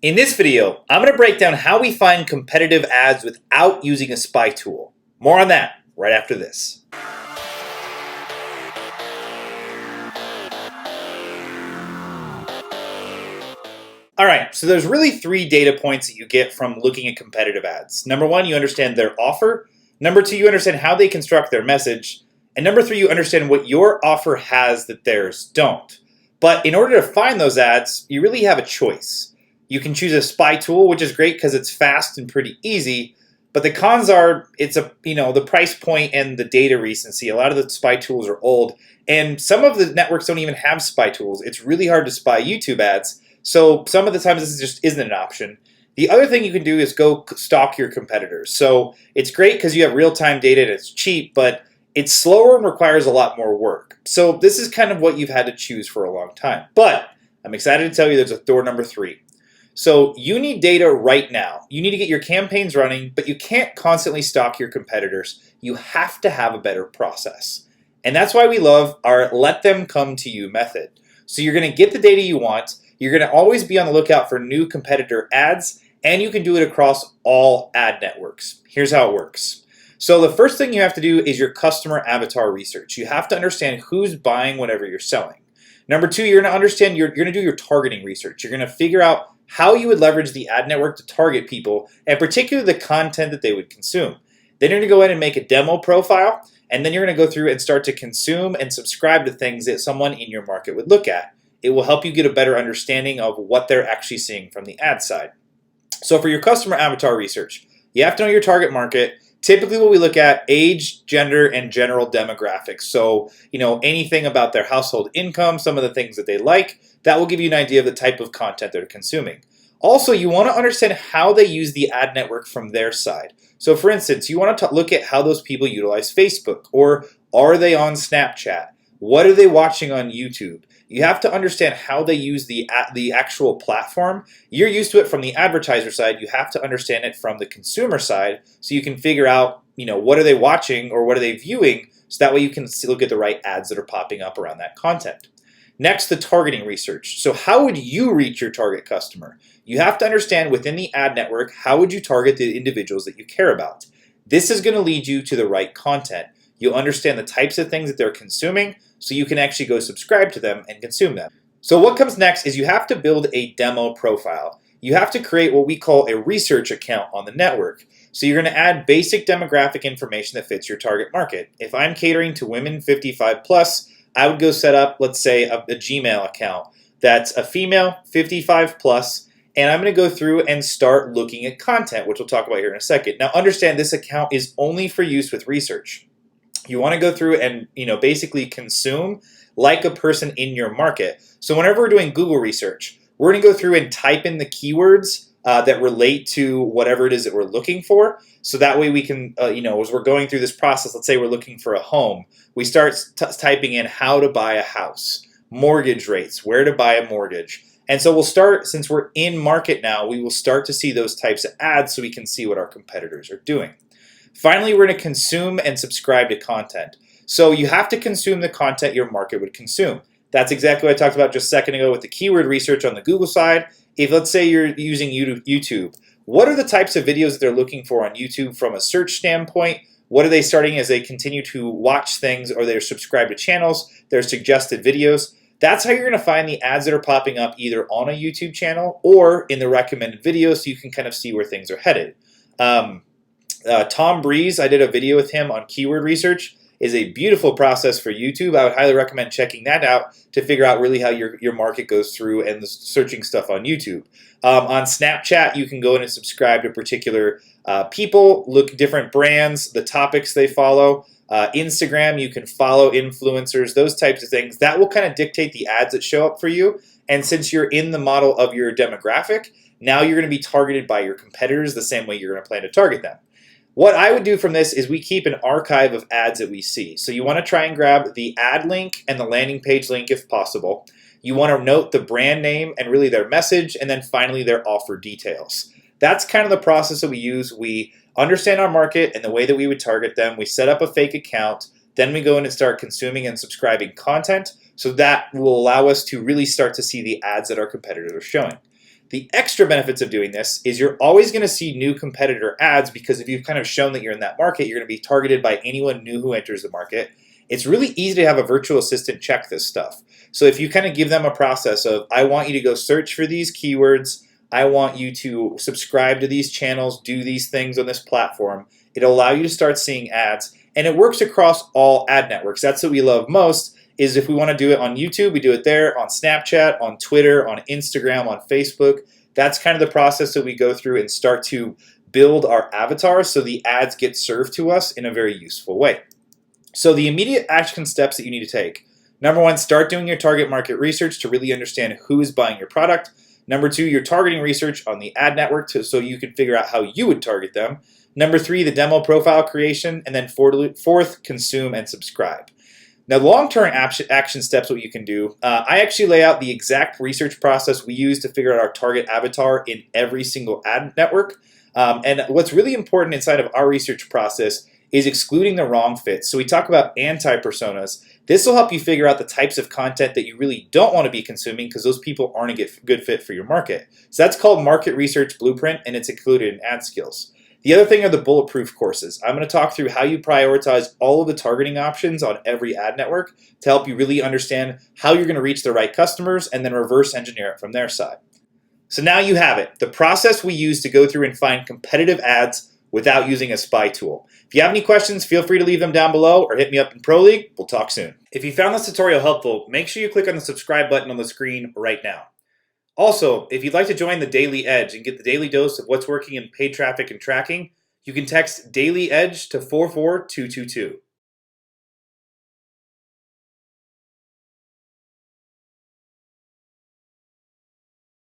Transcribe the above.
In this video, I'm going to break down how we find competitive ads without using a spy tool. More on that right after this. All right, so there's really three data points that you get from looking at competitive ads. Number one, you understand their offer. Number two, you understand how they construct their message. And number three, you understand what your offer has that theirs don't. But in order to find those ads, you really have a choice. You can choose a spy tool, which is great because it's fast and pretty easy. But the cons are the price point and the data recency. A lot of the spy tools are old, and some of the networks don't even have spy tools. It's really hard to spy YouTube ads. So some of the times this just isn't an option. The other thing you can do is go stalk your competitors. So it's great because you have real-time data and it's cheap, but it's slower and requires a lot more work. So this is kind of what you've had to choose for a long time. But I'm excited to tell you there's a door number three. So you need data right now. You need to get your campaigns running, but you can't constantly stalk your competitors. You have to have a better process. And that's why we love our let them come to you method. So you're going to get the data you want. You're going to always be on the lookout for new competitor ads, and you can do it across all ad networks. Here's how it works. So the first thing you have to do is your customer avatar research. You have to understand who's buying whatever you're selling. Number two, you're going to do your targeting research. You're going to figure out how you would leverage the ad network to target people, and particularly the content that they would consume. Then you're going to go ahead and make a demo profile, and then you're going to go through and start to consume and subscribe to things that someone in your market would look at. It will help you get a better understanding of what they're actually seeing from the ad side. So for your customer avatar research, you have to know your target market. Typically what we look at, age, gender, and general demographics. So, anything about their household income, some of the things that they like, that will give you an idea of the type of content they're consuming. Also, you want to understand how they use the ad network from their side. So for instance, you want to look at how those people utilize Facebook, or are they on Snapchat? What are they watching on YouTube? You have to understand how they use the actual platform. You're used to it from the advertiser side. You have to understand it from the consumer side so you can figure out, what are they watching or what are they viewing, so that way you can look at the right ads that are popping up around that content. Next, the targeting research. So how would you reach your target customer? You have to understand within the ad network, how would you target the individuals that you care about? This is going to lead you to the right content. You'll understand the types of things that they're consuming, so you can actually go subscribe to them and consume them. So what comes next is you have to build a demo profile. You have to create what we call a research account on the network. So you're going to add basic demographic information that fits your target market. If I'm catering to women 55 plus, I would go set up, let's say, a Gmail account that's a female 55 plus, and I'm going to go through and start looking at content, which we'll talk about here in a second. Now understand this account is only for use with research. You want to go through and basically consume like a person in your market. So whenever we're doing Google research, we're going to go through and type in the keywords that relate to whatever it is that we're looking for. So that way we can, as we're going through this process, let's say we're looking for a home, we start typing in how to buy a house, mortgage rates, where to buy a mortgage. And so we'll start, since we're in market now, we will start to see those types of ads so we can see what our competitors are doing. Finally, we're going to consume and subscribe to content. So you have to consume the content your market would consume. That's exactly what I talked about just a second ago with the keyword research on the Google side. If let's say you're using YouTube, what are the types of videos that they're looking for on YouTube from a search standpoint? What are they starting as they continue to watch things, or they're subscribed to channels, their suggested videos? That's how you're going to find the ads that are popping up either on a YouTube channel or in the recommended videos, so you can kind of see where things are headed. Tom Breeze, I did a video with him on keyword research, is a beautiful process for YouTube. I would highly recommend checking that out to figure out really how your market goes through and the searching stuff on YouTube. On Snapchat, you can go in and subscribe to particular people, look at different brands, the topics they follow. Instagram, you can follow influencers, those types of things. That will kind of dictate the ads that show up for you. And since you're in the model of your demographic, now you're going to be targeted by your competitors the same way you're going to plan to target them. What I would do from this is we keep an archive of ads that we see. So you want to try and grab the ad link and the landing page link if possible. You want to note the brand name and really their message, and then finally their offer details. That's kind of the process that we use. We understand our market and the way that we would target them. We set up a fake account. Then we go in and start consuming and subscribing content. So that will allow us to really start to see the ads that our competitors are showing. The extra benefits of doing this is you're always going to see new competitor ads because if you've kind of shown that you're in that market, you're going to be targeted by anyone new who enters the market. It's really easy to have a virtual assistant check this stuff. So if you kind of give them a process of, I want you to go search for these keywords, I want you to subscribe to these channels, do these things on this platform, it'll allow you to start seeing ads. And it works across all ad networks. That's what we love most, is if we want to do it on YouTube, we do it there, on Snapchat, on Twitter, on Instagram, on Facebook. That's kind of the process that we go through and start to build our avatar so the ads get served to us in a very useful way. So the immediate action steps that you need to take. Number one, start doing your target market research to really understand who is buying your product. Number two, your targeting research on the ad network so you can figure out how you would target them. Number three, the demo profile creation. And then fourth, consume and subscribe. Now, long-term action steps, what you can do, I actually lay out the exact research process we use to figure out our target avatar in every single ad network. And what's really important inside of our research process is excluding the wrong fits. So we talk about anti-personas. This will help you figure out the types of content that you really don't want to be consuming because those people aren't a good fit for your market. So that's called Market Research Blueprint, and it's included in AdSkills. The other thing are the bulletproof courses. I'm going to talk through how you prioritize all of the targeting options on every ad network to help you really understand how you're going to reach the right customers and then reverse engineer it from their side. So now you have it, the process we use to go through and find competitive ads without using a spy tool. If you have any questions, feel free to leave them down below or hit me up in Pro League. We'll talk soon. If you found this tutorial helpful, make sure you click on the subscribe button on the screen right now. Also, if you'd like to join the Daily Edge and get the daily dose of what's working in paid traffic and tracking, you can text Daily Edge to 44222.